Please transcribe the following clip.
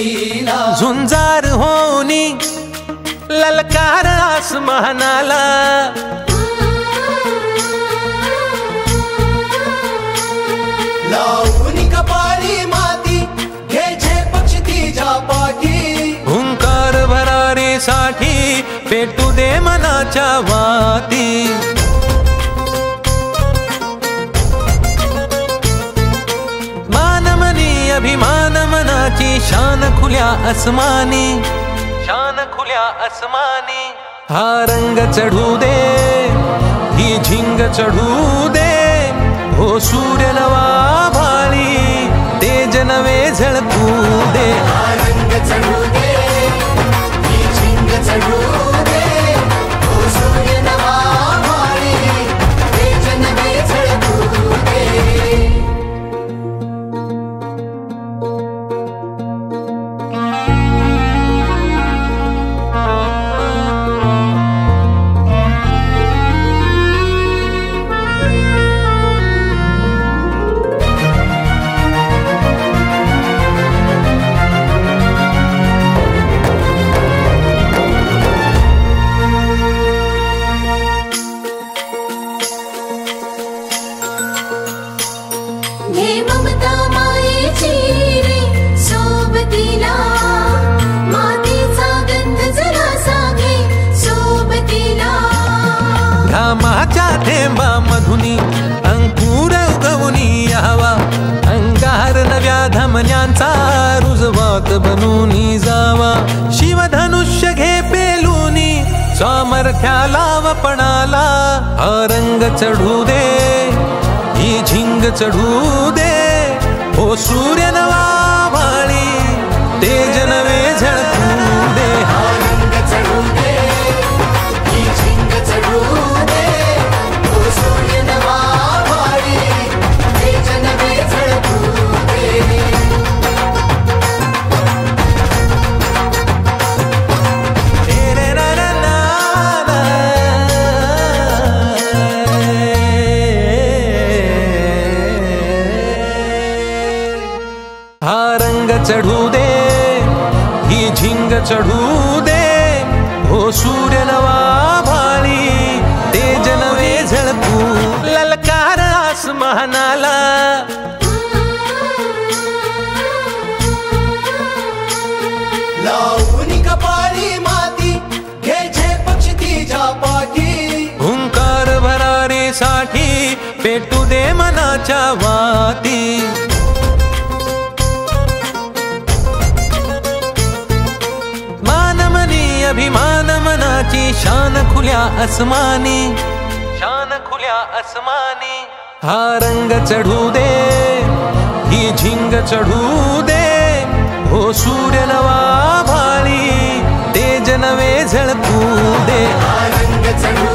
लीला झुंजार होनी ललकार आसमानाला लावून कपाळी माती घ्यायचे पक्ष तिच्या पाठी हुंकार भरारीसाठी पेटू दे मनाच्या वाती मानमनी अभिमान मनाची शान खुल्या आसमानी शान खुल्या आसमानी हा रंग चढू दे ही झिंग चढू दे हो सूर्य नवा भाळी तेज नवे झळकू दे रंग चढू दे ही झिंग चढू दे हो सूर्य नवा भाळी तेज नवे झळकू दे हे ममता मायेची रे सोबतीला मातीचा गंध जरासा घे सोबतीला घामाच्या थेंबा मधुनी अंकुर उगवूनी यावा अंगार नव्या धमन्यांचा रुजवात बनूनी जावा शिवधनुष्य घे पेलूनी सामर्थ्याला वपणाला हा रंग चढू दे ही झिंग चढू दे हो सूर्य नवा भाळी तेज नवे झळकू दे रंग चढू दे ही झिंग चढू दे हो सूर्य नवा भाळी तेज नवे झळकू दे हा रंग चढू दे ही झिंग चढू दे हो सूर्य नवा भाळी तेज नवे झळकू ललकार आसमानाला लावून कपाळी माती घ्यायचे पक्ष तिच्या पाठी हुंकार भरारीसाठी पेटू दे मनाच्या वाती मानमनी अभिमान मनाची शान खुल्या आसमानी शान खुल्या आसमानी हा रंग चढू दे ही झिंग चढू दे हो सूर्य नवा भाळी तेज नवे झळकू दे रंग चढू